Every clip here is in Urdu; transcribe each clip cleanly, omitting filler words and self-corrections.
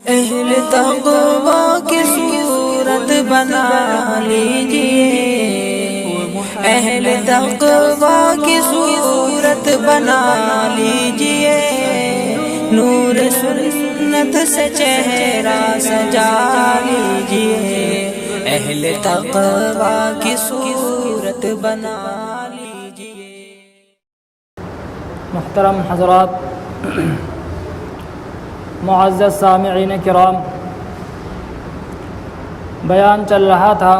اہل تقویٰ کی صورت بنا لیجئے، اہل تقویٰ کی صورت بنا لیجئے، نور سنت سے چہرہ سجا لیجئے، اہل تقویٰ کی صورت بنا لیجئے۔ محترم حضرات، معزز سامعین کرام، بیان چل رہا تھا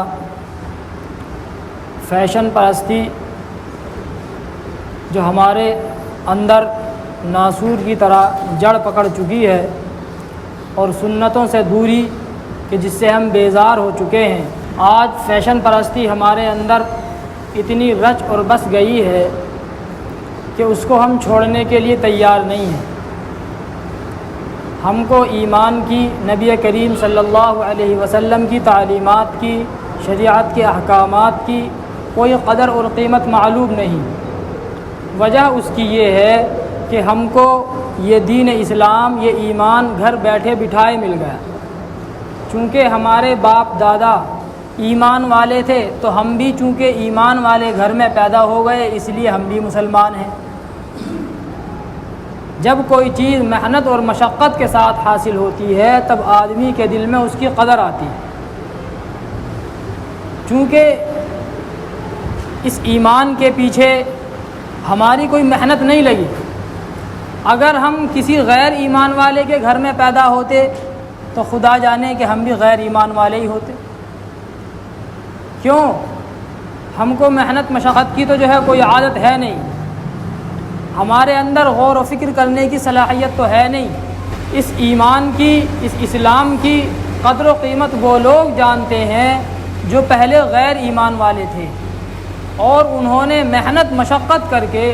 فیشن پرستی جو ہمارے اندر ناسور کی طرح جڑ پکڑ چکی ہے، اور سنتوں سے دوری کہ جس سے ہم بیزار ہو چکے ہیں۔ آج فیشن پرستی ہمارے اندر اتنی رچ اور بس گئی ہے کہ اس کو ہم چھوڑنے کے لیے تیار نہیں ہیں۔ ہم کو ایمان کی، نبی کریم صلی اللہ علیہ وسلم کی تعلیمات کی، شریعت کے احکامات کی کوئی قدر اور قیمت معلوم نہیں۔ وجہ اس کی یہ ہے کہ ہم کو یہ دین اسلام، یہ ایمان گھر بیٹھے بٹھائے مل گیا۔ چونکہ ہمارے باپ دادا ایمان والے تھے تو ہم بھی چونکہ ایمان والے گھر میں پیدا ہو گئے، اس لیے ہم بھی مسلمان ہیں۔ جب کوئی چیز محنت اور مشقت کے ساتھ حاصل ہوتی ہے تب آدمی کے دل میں اس کی قدر آتی ہے۔ چونکہ اس ایمان کے پیچھے ہماری کوئی محنت نہیں لگی۔ اگر ہم کسی غیر ایمان والے کے گھر میں پیدا ہوتے تو خدا جانے کہ ہم بھی غیر ایمان والے ہی ہوتے۔ کیوں؟ ہم کو محنت مشقت کی تو جو ہے کوئی عادت ہے نہیں، ہمارے اندر غور و فکر کرنے کی صلاحیت تو ہے نہیں۔ اس ایمان کی، اس اسلام کی قدر و قیمت وہ لوگ جانتے ہیں جو پہلے غیر ایمان والے تھے، اور انہوں نے محنت مشقت کر کے،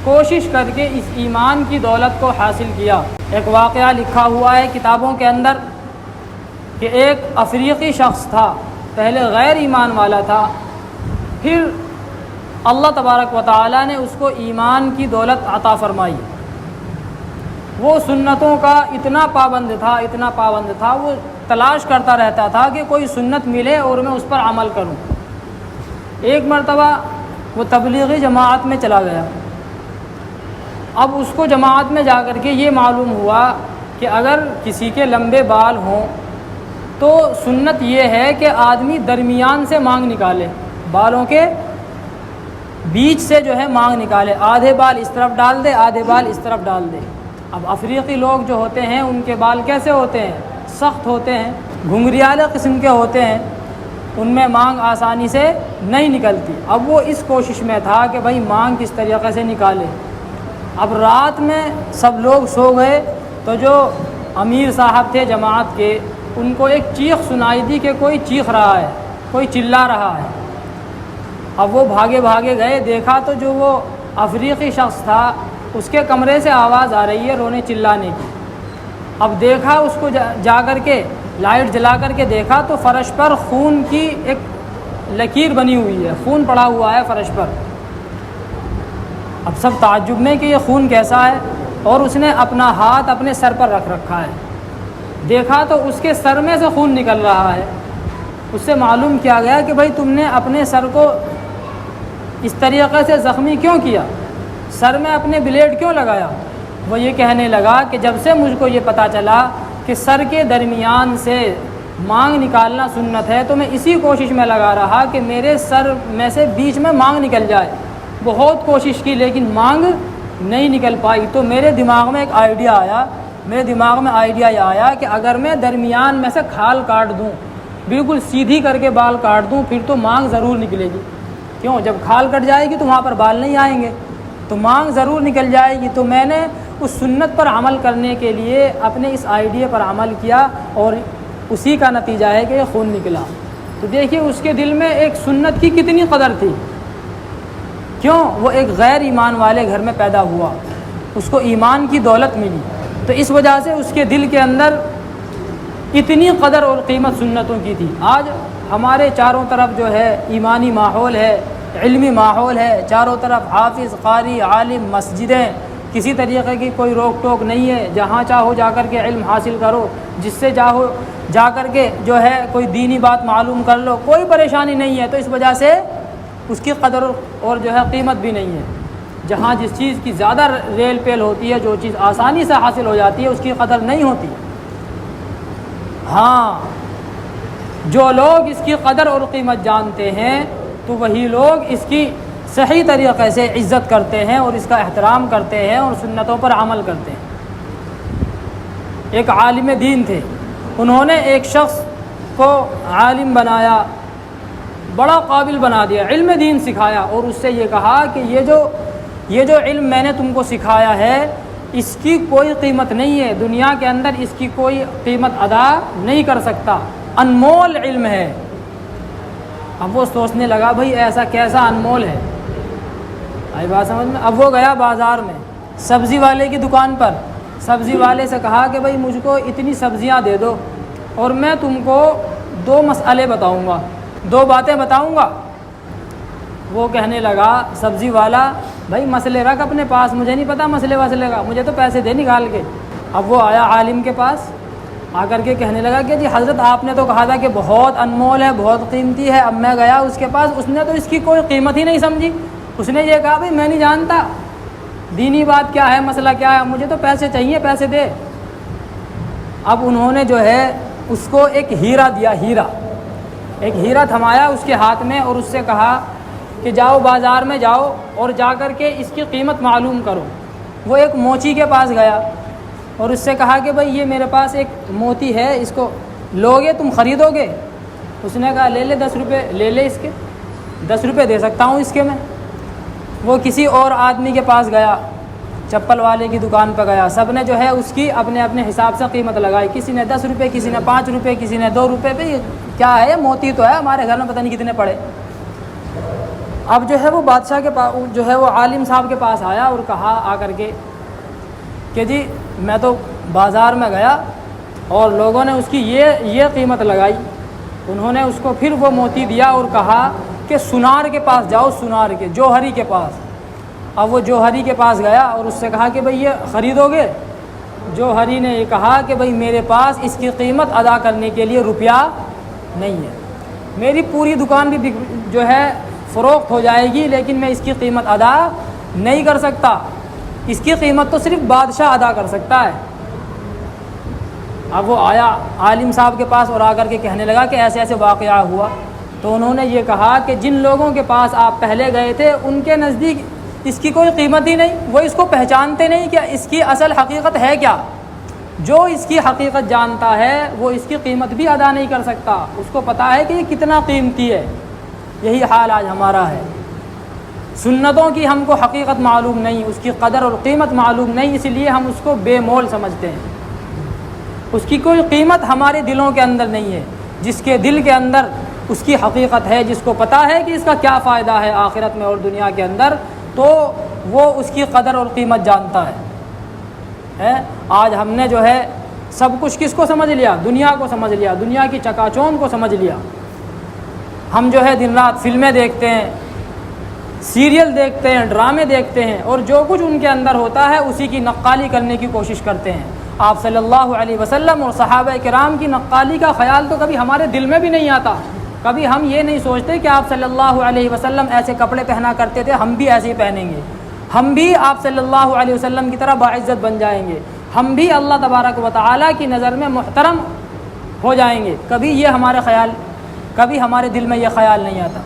کوشش کر کے اس ایمان کی دولت کو حاصل کیا۔ ایک واقعہ لکھا ہوا ہے کتابوں کے اندر کہ ایک افریقی شخص تھا، پہلے غیر ایمان والا تھا، پھر اللہ تبارک و تعالیٰ نے اس کو ایمان کی دولت عطا فرمائی۔ وہ سنتوں کا اتنا پابند تھا، وہ تلاش کرتا رہتا تھا کہ کوئی سنت ملے اور میں اس پر عمل کروں۔ ایک مرتبہ وہ تبلیغی جماعت میں چلا گیا۔ اب اس کو جماعت میں جا کر کے یہ معلوم ہوا کہ اگر کسی کے لمبے بال ہوں تو سنت یہ ہے کہ آدمی درمیان سے مانگ نکالے، بالوں کے بیچ سے جو ہے مانگ نکالے، آدھے بال اس طرف ڈال دے، آدھے بال اس طرف ڈال دے۔ اب افریقی لوگ جو ہوتے ہیں ان کے بال کیسے ہوتے ہیں؟ سخت ہوتے ہیں، گھنگریالے قسم کے ہوتے ہیں، ان میں مانگ آسانی سے نہیں نکلتی۔ اب وہ اس کوشش میں تھا کہ بھائی مانگ کس طریقے سے نکالے۔ اب رات میں سب لوگ سو گئے تو جو امیر صاحب تھے جماعت کے، ان کو ایک چیخ سنائی دی کہ کوئی چیخ رہا ہے، کوئی چلا رہا ہے۔ اب وہ بھاگے گئے، دیکھا تو جو وہ افریقی شخص تھا اس کے کمرے سے آواز آ رہی ہے رونے چلانے کی۔ اب دیکھا اس کو جا کر کے لائٹ جلا کر کے دیکھا تو فرش پر خون کی ایک لکیر بنی ہوئی ہے، خون پڑا ہوا ہے فرش پر۔ اب سب تعجب میں کہ یہ خون کیسا ہے، اور اس نے اپنا ہاتھ اپنے سر پر رکھ رکھا ہے۔ دیکھا تو اس کے سر میں سے خون نکل رہا ہے۔ اس سے معلوم کیا گیا کہ بھائی تم نے اپنے سر کو اس طریقے سے زخمی کیوں کیا، سر میں اپنے بلیڈ کیوں لگایا؟ وہ یہ کہنے لگا کہ جب سے مجھ کو یہ پتہ چلا کہ سر کے درمیان سے مانگ نکالنا سنت ہے تو میں اسی کوشش میں لگا رہا کہ میرے سر میں سے بیچ میں مانگ نکل جائے۔ بہت کوشش کی لیکن مانگ نہیں نکل پائی۔ تو میرے دماغ میں ایک آئیڈیا آیا کہ اگر میں درمیان میں سے کھال کاٹ دوں، بالکل سیدھی کر کے بال کاٹ دوں، پھر تو مانگ ضرور نکلے گی۔ کیوں؟ جب کھال کٹ جائے گی تو وہاں پر بال نہیں آئیں گے، تو مانگ ضرور نکل جائے گی۔ تو میں نے اس سنت پر عمل کرنے کے لیے اپنے اس آئیڈیا پر عمل کیا، اور اسی کا نتیجہ ہے کہ یہ خون نکلا۔ تو دیکھیے اس کے دل میں ایک سنت کی کتنی قدر تھی۔ کیوں؟ وہ ایک غیر ایمان والے گھر میں پیدا ہوا، اس کو ایمان کی دولت ملی، تو اس وجہ سے اس کے دل کے اندر اتنی قدر اور قیمت سنتوں کی تھی۔ آج ہمارے چاروں طرف جو ہے ایمانی ماحول ہے، علمی ماحول ہے، چاروں طرف حافظ، قاری، عالم، مسجدیں، کسی طریقے کی کوئی روک ٹوک نہیں ہے، جہاں چاہو جا کر کے علم حاصل کرو، جس سے چاہو جا کر کے جو ہے کوئی دینی بات معلوم کر لو، کوئی پریشانی نہیں ہے۔ تو اس وجہ سے اس کی قدر اور جو ہے قیمت بھی نہیں ہے۔ جہاں جس چیز کی زیادہ ریل پیل ہوتی ہے، جو چیز آسانی سے حاصل ہو جاتی ہے، اس کی قدر نہیں ہوتی۔ ہاں، جو لوگ اس کی قدر اور قیمت جانتے ہیں تو وہی لوگ اس کی صحیح طریقے سے عزت کرتے ہیں اور اس کا احترام کرتے ہیں اور سنتوں پر عمل کرتے ہیں۔ ایک عالم دین تھے، انہوں نے ایک شخص کو عالم بنایا، بڑا قابل بنا دیا، علم دین سکھایا، اور اس سے یہ کہا کہ یہ جو علم میں نے تم کو سکھایا ہے اس کی کوئی قیمت نہیں ہے، دنیا کے اندر اس کی کوئی قیمت ادا نہیں کر سکتا، انمول علم ہے۔ اب وہ سوچنے لگا بھائی ایسا کیسا انمول ہے، آئی بات سمجھ میں؟ اب وہ گیا بازار میں سبزی والے کی دکان پر، سبزی والے سے کہا کہ بھائی مجھ کو اتنی سبزیاں دے دو اور میں تم کو 2 مسئلے بتاؤں گا، 2 باتیں بتاؤں گا۔ وہ کہنے لگا سبزی والا بھائی مسئلے رکھ اپنے پاس، مجھے نہیں پتا مسئلے کا، مجھے تو پیسے دے نکال کے۔ اب وہ آیا عالم کے پاس، آ کر کے کہنے لگا کہ جی حضرت آپ نے تو کہا تھا کہ بہت انمول ہے، بہت قیمتی ہے، اب میں گیا اس کے پاس، اس نے تو اس کی کوئی قیمت ہی نہیں سمجھی، اس نے یہ کہا بھائی میں نہیں جانتا دینی بات کیا ہے، مسئلہ کیا ہے، مجھے تو پیسے چاہیے، پیسے دے۔ اب انہوں نے جو ہے اس کو ایک ہیرا دیا، ایک ہیرا تھمایا اس کے ہاتھ میں اور اس سے کہا کہ جاؤ بازار میں جاؤ اور جا کر کے اس کی قیمت معلوم کرو۔ وہ ایک موچی کے پاس گیا اور اس سے کہا کہ بھائی یہ میرے پاس ایک موتی ہے، اس کو لوگے، تم خریدو گے؟ اس نے کہا لے لے 10 روپے لے لے، اس کے 10 روپے دے سکتا ہوں اس کے میں۔ وہ کسی اور آدمی کے پاس گیا، چپل والے کی دکان پہ گیا، سب نے جو ہے اس کی اپنے اپنے حساب سے قیمت لگائی، کسی نے 10 روپے، کسی نے 5 روپے، کسی نے 2 روپے پہ، کیا ہے موتی تو ہے، ہمارے گھر میں پتہ نہیں کتنے پڑے۔ اب جو ہے وہ بادشاہ کے پاس، جو ہے وہ عالم صاحب کے پاس آیا اور کہا آ کر کے کہ جی میں تو بازار میں گیا اور لوگوں نے اس کی یہ قیمت لگائی۔ انہوں نے اس کو پھر وہ موتی دیا اور کہا کہ سنار کے پاس جاؤ، سنار کے، جوہری کے پاس۔ اب وہ جوہری کے پاس گیا اور اس سے کہا کہ بھئی یہ خریدو گے؟ جوہری نے یہ کہا کہ بھئی میرے پاس اس کی قیمت ادا کرنے کے لیے روپیہ نہیں ہے، میری پوری دکان بھی جو ہے فروخت ہو جائے گی لیکن میں اس کی قیمت ادا نہیں کر سکتا، اس کی قیمت تو صرف بادشاہ ادا کر سکتا ہے۔ اب وہ آیا عالم صاحب کے پاس اور آ کر کے کہنے لگا کہ ایسے ایسے واقعہ ہوا۔ تو انہوں نے یہ کہا کہ جن لوگوں کے پاس آپ پہلے گئے تھے ان کے نزدیک اس کی کوئی قیمت ہی نہیں، وہ اس کو پہچانتے نہیں کہ اس کی اصل حقیقت ہے کیا۔ جو اس کی حقیقت جانتا ہے وہ اس کی قیمت بھی ادا نہیں کر سکتا، اس کو پتہ ہے کہ یہ کتنا قیمتی ہے۔ یہی حال آج ہمارا ہے، سنتوں کی ہم کو حقیقت معلوم نہیں، اس کی قدر اور قیمت معلوم نہیں، اس لیے ہم اس کو بے مول سمجھتے ہیں، اس کی کوئی قیمت ہمارے دلوں کے اندر نہیں ہے۔ جس کے دل کے اندر اس کی حقیقت ہے، جس کو پتہ ہے کہ اس کا کیا فائدہ ہے آخرت میں اور دنیا کے اندر، تو وہ اس کی قدر اور قیمت جانتا ہے۔ آج ہم نے جو ہے سب کچھ کس کو سمجھ لیا؟ دنیا کو سمجھ لیا، دنیا کی چکا چوند کو سمجھ لیا۔ ہم جو ہے دن رات فلمیں دیکھتے ہیں، سیریل دیکھتے ہیں، ڈرامے دیکھتے ہیں، اور جو کچھ ان کے اندر ہوتا ہے اسی کی نقالی کرنے کی کوشش کرتے ہیں۔ آپ صلی اللہ علیہ وسلم اور صحابہ کرام کی نقالی کا خیال تو کبھی ہمارے دل میں بھی نہیں آتا، کبھی ہم یہ نہیں سوچتے کہ آپ صلی اللہ علیہ وسلم ایسے کپڑے پہنا کرتے تھے، ہم بھی ایسے ہی پہنیں گے، ہم بھی آپ صلی اللہ علیہ وسلم کی طرح باعزت بن جائیں گے، ہم بھی اللہ تبارک و تعالیٰ کی نظر میں محترم ہو جائیں گے۔ کبھی یہ کبھی ہمارے دل میں یہ خیال نہیں آتا۔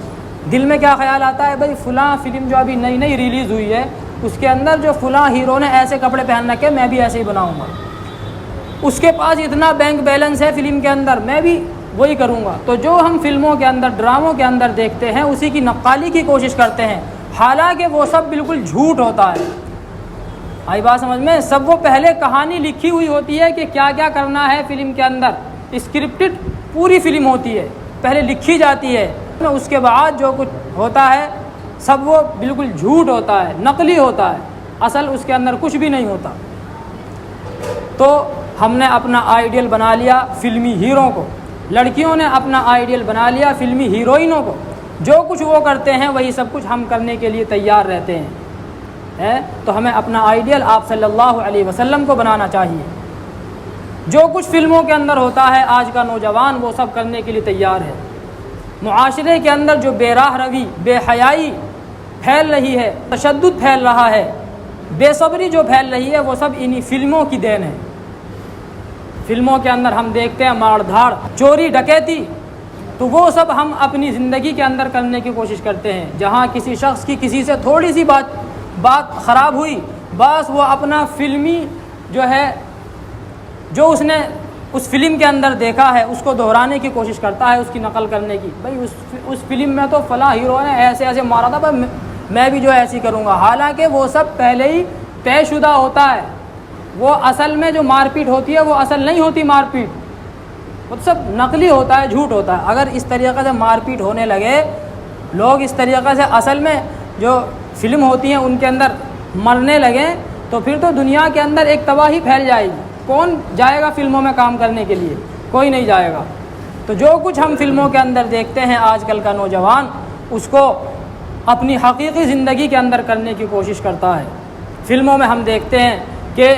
دل میں کیا خیال آتا ہے؟ بھائی فلاں فلم جو ابھی نئی ریلیز ہوئی ہے اس کے اندر جو فلاں ہیرو نے ایسے کپڑے پہن رکھے میں بھی ایسے ہی بناؤں گا، اس کے پاس اتنا بینک بیلنس ہے فلم کے اندر، میں بھی وہی کروں گا۔ تو جو ہم فلموں کے اندر، ڈراموں کے اندر دیکھتے ہیں اسی کی نقالی کی کوشش کرتے ہیں، حالانکہ وہ سب بالکل جھوٹ ہوتا ہے۔ آئی بات سمجھ میں؟ سب وہ پہلے کہانی لکھی ہوئی ہوتی ہے کہ کیا کیا کرنا ہے فلم کے اندر، اسکرپٹڈ پوری فلم ہوتی ہے، پہلے لکھی جاتی ہے، اس کے بعد جو کچھ ہوتا ہے سب وہ بالکل جھوٹ ہوتا ہے، نقلی ہوتا ہے، اصل اس کے اندر کچھ بھی نہیں ہوتا۔ تو ہم نے اپنا آئیڈیل بنا لیا فلمی ہیرو کو، لڑکیوں نے اپنا آئیڈیل بنا لیا فلمی ہیروئنوں کو، جو کچھ وہ کرتے ہیں وہی سب کچھ ہم کرنے کے لیے تیار رہتے ہیں۔ ہے تو ہمیں اپنا آئیڈیل آپ صلی اللہ علیہ وسلم کو بنانا چاہیے۔ جو کچھ فلموں کے اندر ہوتا ہے آج کا نوجوان وہ سب کرنے کے لیے تیار ہے۔ معاشرے کے اندر جو بے راہ روی، بے حیائی پھیل رہی ہے، تشدد پھیل رہا ہے، بے صبری جو پھیل رہی ہے، وہ سب انہی فلموں کی دین ہے۔ فلموں کے اندر ہم دیکھتے ہیں مار دھاڑ، چوری ڈکیتی، تو وہ سب ہم اپنی زندگی کے اندر کرنے کی کوشش کرتے ہیں۔ جہاں کسی شخص کی کسی سے تھوڑی سی بات خراب ہوئی، بس وہ اپنا فلمی جو ہے، جو اس نے اس فلم کے اندر دیکھا ہے اس کو دہرانے کی کوشش کرتا ہے، اس کی نقل کرنے کی۔ بھائی اس فلم میں تو فلاں ہیرو نے ایسے ایسے مارا تھا، میں بھی جو ہے ایسی کروں گا، حالانکہ وہ سب پہلے ہی طے شدہ ہوتا ہے۔ وہ اصل میں جو مار پیٹ ہوتی ہے وہ اصل نہیں ہوتی مار پیٹ، وہ سب نقلی ہوتا ہے، جھوٹ ہوتا ہے۔ اگر اس طریقے سے مار پیٹ ہونے لگے، لوگ اس طریقے سے اصل میں جو فلم ہوتی ہیں ان کے اندر مرنے لگیں، تو پھر تو دنیا کے اندر ایک تباہی پھیل جائے گی۔ کون جائے گا فلموں میں کام کرنے کے لیے؟ کوئی نہیں جائے گا۔ تو جو کچھ ہم فلموں کے اندر دیکھتے ہیں آج کل کا نوجوان اس کو اپنی حقیقی زندگی کے اندر کرنے کی کوشش کرتا ہے۔ فلموں میں ہم دیکھتے ہیں کہ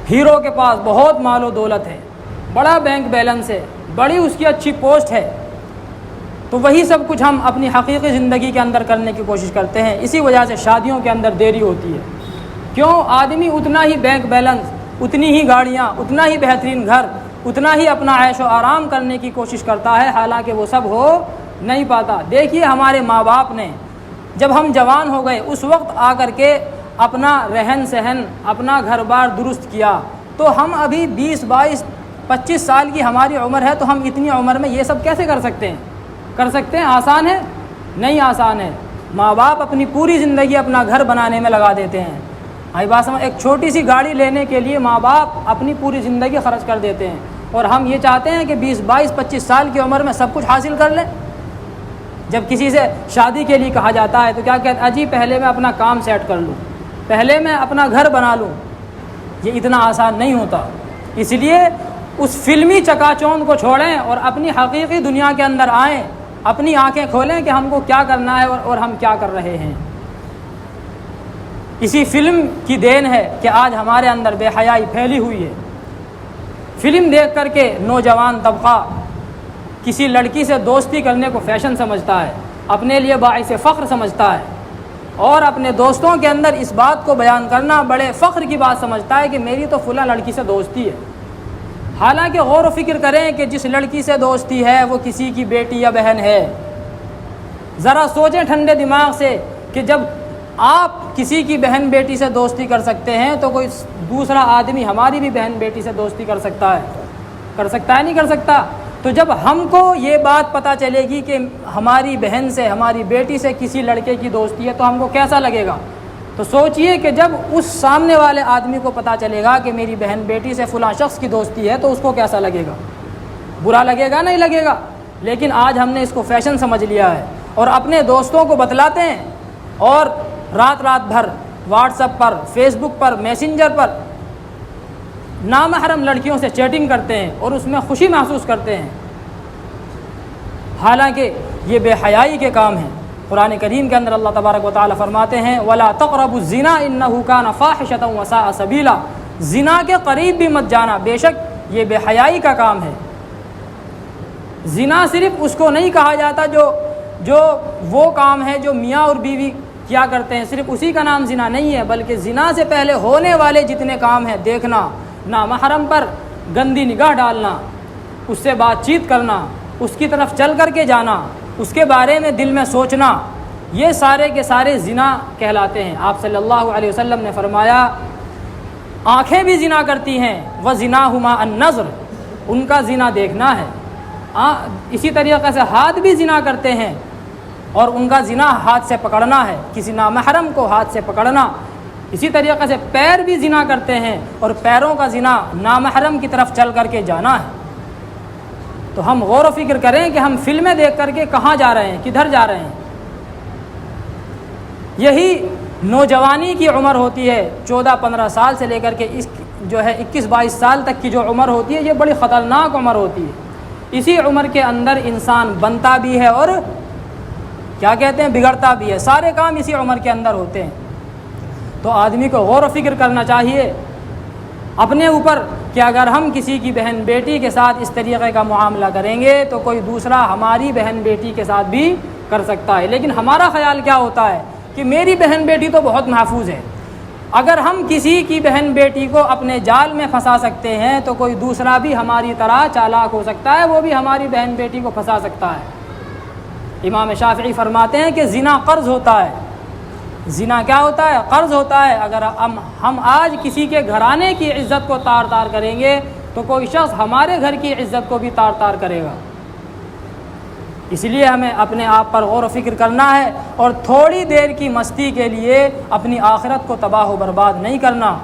ہیرو کے پاس بہت مال و دولت ہے، بڑا بینک بیلنس ہے، بڑی اس کی اچھی پوسٹ ہے، تو وہی سب کچھ ہم اپنی حقیقی زندگی کے اندر کرنے کی کوشش کرتے ہیں۔ اسی وجہ سے شادیوں کے اندر دیری ہوتی ہے۔ کیوں؟ آدمی اتنا ہی بینک بیلنس، اتنی ہی گاڑیاں، اتنا ہی بہترین گھر، اتنا ہی اپنا عیش و آرام کرنے کی کوشش کرتا ہے، حالانکہ وہ سب ہو نہیں پاتا۔ دیکھیے ہمارے ماں باپ نے جب ہم جوان ہو گئے اس وقت آ کر کے اپنا رہن سہن، اپنا گھر بار درست کیا، تو ہم ابھی 20 22 25 سال کی ہماری عمر ہے، تو ہم اتنی عمر میں یہ سب کیسے کر سکتے ہیں؟ کر سکتے ہیں؟ آسان ہے؟ نہیں آسان ہے۔ ماں باپ اپنی پوری زندگی اپنا گھر بنانے میں لگا دیتے ہیں۔ بات سمجھ، ایک چھوٹی سی گاڑی لینے کے لیے ماں باپ اپنی پوری زندگی خرچ کر دیتے ہیں، اور ہم یہ چاہتے ہیں کہ 20 22 25 سال کی عمر میں سب کچھ حاصل کر لیں۔ جب کسی سے شادی کے لیے کہا جاتا ہے تو کیا کہتے ہیں؟ اجی پہلے میں اپنا کام سیٹ کر لوں، پہلے میں اپنا گھر بنا لوں۔ یہ اتنا آسان نہیں ہوتا۔ اس لیے اس فلمی چکا چوند کو چھوڑیں اور اپنی حقیقی دنیا کے اندر آئیں، اپنی آنکھیں کھولیں کہ ہم کو کیا کرنا ہے اور ہم کیا کر رہے ہیں۔ اسی فلم کی دین ہے کہ آج ہمارے اندر بے حیائی پھیلی ہوئی ہے۔ فلم دیکھ کر کے نوجوان طبقہ کسی لڑکی سے دوستی کرنے کو فیشن سمجھتا ہے، اپنے لیے باعث فخر سمجھتا ہے، اور اپنے دوستوں کے اندر اس بات کو بیان کرنا بڑے فخر کی بات سمجھتا ہے کہ میری تو فلاں لڑکی سے دوستی ہے۔ حالانکہ غور و فکر کریں کہ جس لڑکی سے دوستی ہے وہ کسی کی بیٹی یا بہن ہے۔ ذرا سوچیں ٹھنڈے دماغ سے کہ جب آپ کسی کی بہن بیٹی سے دوستی کر سکتے ہیں تو کوئی دوسرا آدمی ہماری بھی بہن بیٹی سے دوستی کر سکتا ہے؟ کر سکتا ہے؟ نہیں کر سکتا۔ تو جب ہم کو یہ بات پتہ چلے گی کہ ہماری بہن سے، ہماری بیٹی سے کسی لڑکے کی دوستی ہے تو ہم کو کیسا لگے گا؟ تو سوچئے کہ جب اس سامنے والے آدمی کو پتہ چلے گا کہ میری بہن بیٹی سے فلاں شخص کی دوستی ہے تو اس کو کیسا لگے گا؟ برا لگے گا؟ نہیں لگے گا۔ لیکن آج ہم نے اس کو فیشن سمجھ لیا ہے اور اپنے دوستوں کو بتلاتے ہیں، اور رات بھر واٹس ایپ پر، فیس بک پر، میسنجر پر نامحرم لڑکیوں سے چیٹنگ کرتے ہیں اور اس میں خوشی محسوس کرتے ہیں، حالانکہ یہ بے حیائی کے کام ہیں۔ قرآن کریم کے اندر اللہ تبارک و تعالی فرماتے ہیں وَلَا تَقْرَبُوا الزِّنَا إِنَّهُ كَانَ فَاحِشَةً وَسَاءَ سَبِيلًا، زنا کے قریب بھی مت جانا، بے شک یہ بے حیائی کا کام ہے۔ زنا صرف اس کو نہیں کہا جاتا جو وہ کام ہے جو میاں اور بیوی کیا کرتے ہیں، صرف اسی کا نام زنا نہیں ہے، بلکہ زنا سے پہلے ہونے والے جتنے کام ہیں، دیکھنا، نامحرم پر گندی نگاہ ڈالنا، اس سے بات چیت کرنا، اس کی طرف چل کر کے جانا، اس کے بارے میں دل میں سوچنا، یہ سارے کے سارے زنا کہلاتے ہیں۔ آپ صلی اللہ علیہ وسلم نے فرمایا آنکھیں بھی زنا کرتی ہیں، وَزِنَاهُمَا النَّظْرُ، ان کا زنا دیکھنا ہے۔ اسی طریقے سے ہاتھ بھی زنا کرتے ہیں، اور ان کا زنا ہاتھ سے پکڑنا ہے، کسی نامحرم کو ہاتھ سے پکڑنا۔ اسی طریقے سے پیر بھی زنا کرتے ہیں، اور پیروں کا زنا نامحرم کی طرف چل کر کے جانا ہے۔ تو ہم غور و فکر کریں کہ ہم فلمیں دیکھ کر کے کہاں جا رہے ہیں، کدھر جا رہے ہیں۔ یہی نوجوانی کی عمر ہوتی ہے، 14-15 سال سے لے کر کے جو ہے 21-22 سال تک کی جو عمر ہوتی ہے، یہ بڑی خطرناک عمر ہوتی ہے۔ اسی عمر کے اندر انسان بنتا بھی ہے اور کیا کہتے ہیں بگڑتا بھی ہے، سارے کام اسی عمر کے اندر ہوتے ہیں۔ تو آدمی کو غور و فکر کرنا چاہیے اپنے اوپر کہ اگر ہم کسی کی بہن بیٹی کے ساتھ اس طریقے کا معاملہ کریں گے تو کوئی دوسرا ہماری بہن بیٹی کے ساتھ بھی کر سکتا ہے۔ لیکن ہمارا خیال کیا ہوتا ہے کہ میری بہن بیٹی تو بہت محفوظ ہے، اگر ہم کسی کی بہن بیٹی کو اپنے جال میں پھنسا سکتے ہیں تو کوئی دوسرا بھی ہماری طرح چالاک ہو سکتا ہے، وہ بھی ہماری بہن بیٹی کو پھنسا سکتا ہے۔ امام شافعی فرماتے ہیں کہ زنا قرض ہوتا ہے۔ زنا کیا ہوتا ہے؟ قرض ہوتا ہے۔ اگر ہم آج کسی کے گھرانے کی عزت کو تار تار کریں گے تو کوئی شخص ہمارے گھر کی عزت کو بھی تار تار کرے گا۔ اس لیے ہمیں اپنے آپ پر غور و فکر کرنا ہے اور تھوڑی دیر کی مستی کے لیے اپنی آخرت کو تباہ و برباد نہیں کرنا۔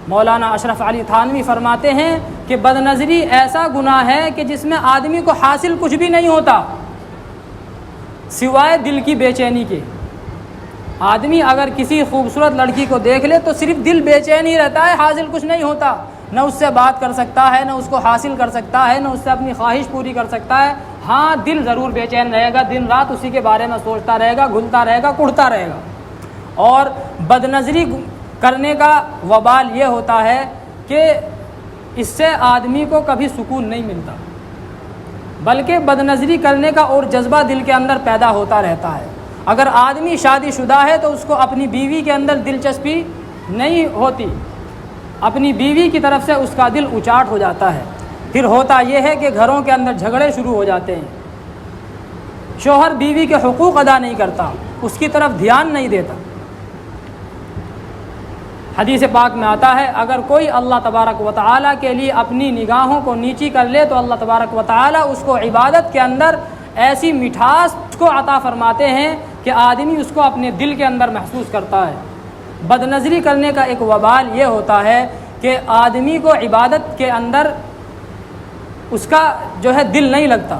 مولانا اشرف علی تھانوی فرماتے ہیں کہ بدنظری ایسا گناہ ہے کہ جس میں آدمی کو حاصل کچھ بھی نہیں ہوتا سوائے دل کی بے چینی کے۔ آدمی اگر کسی خوبصورت لڑکی کو دیکھ لے تو صرف دل بے چین ہی رہتا ہے، حاصل کچھ نہیں ہوتا، نہ اس سے بات کر سکتا ہے، نہ اس کو حاصل کر سکتا ہے، نہ اس سے اپنی خواہش پوری کر سکتا ہے۔ ہاں دل ضرور بے چین رہے گا، دن رات اسی کے بارے میں سوچتا رہے گا، گھلتا رہے گا، کڑتا رہے گا۔ اور بدنظری کرنے کا وبال یہ ہوتا ہے کہ اس سے آدمی کو کبھی سکون نہیں ملتا، بلکہ بدنظری کرنے کا اور جذبہ دل کے اندر پیدا ہوتا رہتا ہے۔ اگر آدمی شادی شدہ ہے تو اس کو اپنی بیوی کے اندر دلچسپی نہیں ہوتی، اپنی بیوی کی طرف سے اس کا دل اچاٹ ہو جاتا ہے۔ پھر ہوتا یہ ہے کہ گھروں کے اندر جھگڑے شروع ہو جاتے ہیں، شوہر بیوی کے حقوق ادا نہیں کرتا، اس کی طرف دھیان نہیں دیتا۔ حدیث پاک میں آتا ہے اگر کوئی اللہ تبارک و تعالیٰ کے لیے اپنی نگاہوں کو نیچی کر لے تو اللہ تبارک و تعالیٰ اس کو عبادت کے اندر ایسی مٹھاس کو عطا فرماتے ہیں کہ آدمی اس کو اپنے دل کے اندر محسوس کرتا ہے۔ بدنظری کرنے کا ایک وبال یہ ہوتا ہے کہ آدمی کو عبادت کے اندر اس کا جو ہے دل نہیں لگتا،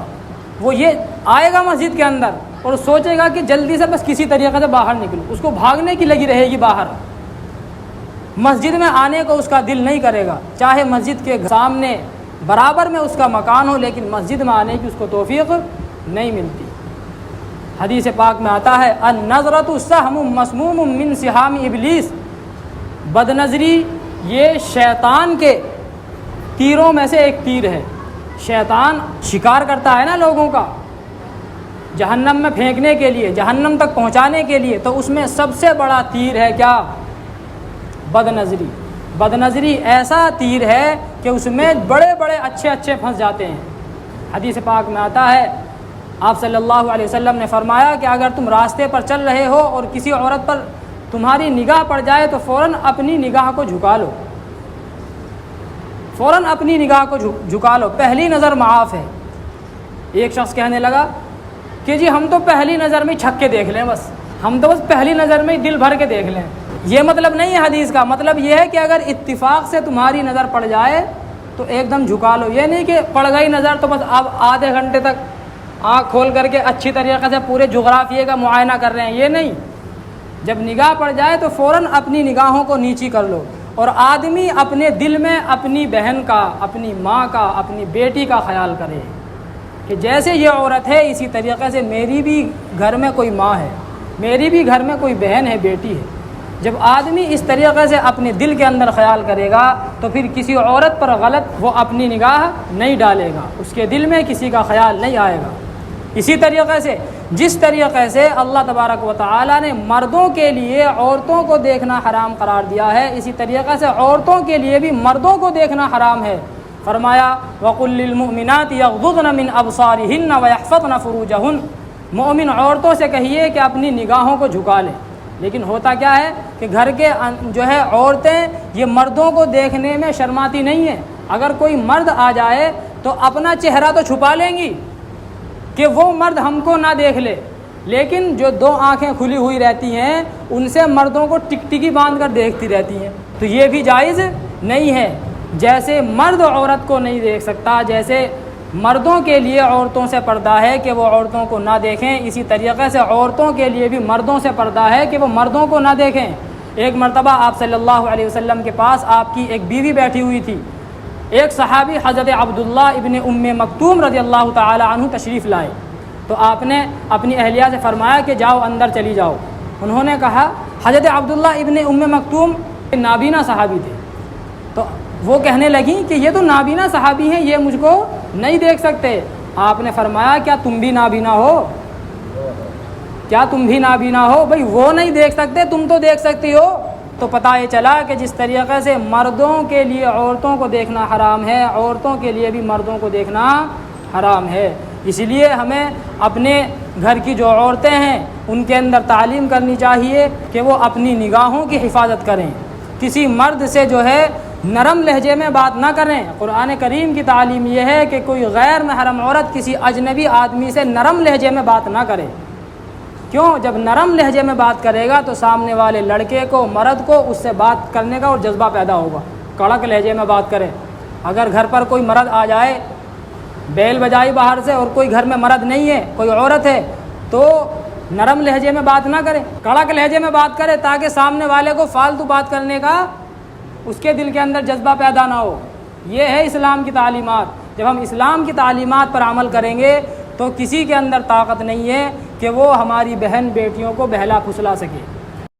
وہ یہ آئے گا مسجد کے اندر اور سوچے گا کہ جلدی سے بس کسی طریقے سے باہر نکلوں، اس کو بھاگنے کی لگی رہے گی باہر، مسجد میں آنے کو اس کا دل نہیں کرے گا، چاہے مسجد کے سامنے برابر میں اس کا مکان ہو، لیکن مسجد میں آنے کی اس کو توفیق نہیں ملتی۔ حدیث پاک میں آتا ہے النظرۃ سہم مسموم من سہام ابلیس، بدنظری یہ شیطان کے تیروں میں سے ایک تیر ہے۔ شیطان شکار کرتا ہے نا لوگوں کا جہنم میں پھینکنے کے لیے، جہنم تک پہنچانے کے لیے، تو اس میں سب سے بڑا تیر ہے کیا؟ بدنظری۔ بدنظری ایسا تیر ہے کہ اس میں بڑے بڑے اچھے پھنس جاتے ہیں۔ حدیث پاک میں آتا ہے آپ صلی اللہ علیہ وسلم نے فرمایا کہ اگر تم راستے پر چل رہے ہو اور کسی عورت پر تمہاری نگاہ پڑ جائے تو فوراً اپنی نگاہ کو جھکا لو، فوراً اپنی نگاہ کو جھکا لو، پہلی نظر معاف ہے۔ ایک شخص کہنے لگا کہ جی ہم تو پہلی نظر میں چھک کے دیکھ لیں، بس ہم تو بس پہلی نظر میں دل بھر کے دیکھ لیں۔ یہ مطلب نہیں ہے حدیث کا، مطلب یہ ہے کہ اگر اتفاق سے تمہاری نظر پڑ جائے تو ایک دم جھکا لو۔ یہ نہیں کہ پڑ گئی نظر تو بس اب آدھے گھنٹے تک آنکھ کھول کر کے اچھی طریقے سے پورے جغرافیے کا معائنہ کر رہے ہیں، یہ نہیں۔ جب نگاہ پڑ جائے تو فوراً اپنی نگاہوں کو نیچی کر لو، اور آدمی اپنے دل میں اپنی بہن کا، اپنی ماں کا، اپنی بیٹی کا خیال کرے کہ جیسے یہ عورت ہے اسی طریقے سے میری بھی گھر میں کوئی ماں ہے، میری بھی گھر میں کوئی بہن ہے، بیٹی ہے۔ جب آدمی اس طریقے سے اپنے دل کے اندر خیال کرے گا تو پھر کسی عورت پر غلط وہ اپنی نگاہ نہیں ڈالے گا، اس کے دل میں کسی کا خیال نہیں آئے گا۔ اسی طریقے سے جس طریقے سے اللہ تبارک و تعالیٰ نے مردوں کے لیے عورتوں کو دیکھنا حرام قرار دیا ہے، اسی طریقے سے عورتوں کے لیے بھی مردوں کو دیکھنا حرام ہے۔ فرمایا وَقُلْ لِلْمُؤْمِنَاتِ يَغْضُضْنَ مِنْ أَبْصَارِهِنَّ وَيَحْفَظْنَ فُرُوجَهُنَّ، مومن عورتوں سے کہیے کہ اپنی نگاہوں کو جھکا لیں۔ لیکن ہوتا کیا ہے کہ گھر کے جو ہے عورتیں یہ مردوں کو دیکھنے میں شرماتی نہیں ہیں، اگر کوئی مرد آ جائے تو اپنا چہرہ تو چھپا لیں گی کہ وہ مرد ہم کو نہ دیکھ لے، لیکن جو دو آنکھیں کھلی ہوئی رہتی ہیں ان سے مردوں کو ٹکٹکی باندھ کر دیکھتی رہتی ہیں، تو یہ بھی جائز نہیں ہے۔ جیسے مرد عورت کو نہیں دیکھ سکتا، جیسے مردوں کے لیے عورتوں سے پردہ ہے کہ وہ عورتوں کو نہ دیکھیں، اسی طریقے سے عورتوں کے لیے بھی مردوں سے پردہ ہے کہ وہ مردوں کو نہ دیکھیں۔ ایک مرتبہ آپ صلی اللہ علیہ وسلم کے پاس آپ کی ایک بیوی بیٹھی ہوئی تھی، ایک صحابی حضرت عبداللہ ابن ام مکتوم رضی اللہ تعالی عنہ تشریف لائے، تو آپ نے اپنی اہلیہ سے فرمایا کہ جاؤ اندر چلی جاؤ۔ انہوں نے کہا حضرت عبداللہ ابن ام مکتوم نابینا صحابی تھے، تو وہ کہنے لگیں کہ یہ تو نابینا صحابی ہیں، یہ مجھ کو نہیں دیکھ سکتے۔ آپ نے فرمایا کیا تم بھی نابینا ہو؟ کیا تم بھی نابینا ہو؟ بھئی وہ نہیں دیکھ سکتے، تم تو دیکھ سکتی ہو۔ تو پتہ یہ چلا کہ جس طریقے سے مردوں کے لیے عورتوں کو دیکھنا حرام ہے، عورتوں کے لیے بھی مردوں کو دیکھنا حرام ہے۔ اس لیے ہمیں اپنے گھر کی جو عورتیں ہیں ان کے اندر تعلیم کرنی چاہیے کہ وہ اپنی نگاہوں کی حفاظت کریں، کسی مرد سے جو ہے نرم لہجے میں بات نہ کریں۔ قرآن کریم کی تعلیم یہ ہے کہ کوئی غیر محرم عورت کسی اجنبی آدمی سے نرم لہجے میں بات نہ کرے۔ کیوں؟ جب نرم لہجے میں بات کرے گا تو سامنے والے لڑکے کو، مرد کو اس سے بات کرنے کا اور جذبہ پیدا ہوگا۔ کڑک لہجے میں بات کرے۔ اگر گھر پر کوئی مرد آ جائے، بیل بجائی باہر سے، اور کوئی گھر میں مرد نہیں ہے، کوئی عورت ہے، تو نرم لہجے میں بات نہ کرے، کڑک لہجے میں بات کرے، تاکہ سامنے والے کو فالتو بات کرنے کا اس کے دل کے اندر جذبہ پیدا نہ ہو۔ یہ ہے اسلام کی تعلیمات۔ جب ہم اسلام کی تعلیمات پر عمل کریں گے تو کسی کے اندر طاقت نہیں ہے کہ وہ ہماری بہن بیٹیوں کو بہلا پھسلا سکے۔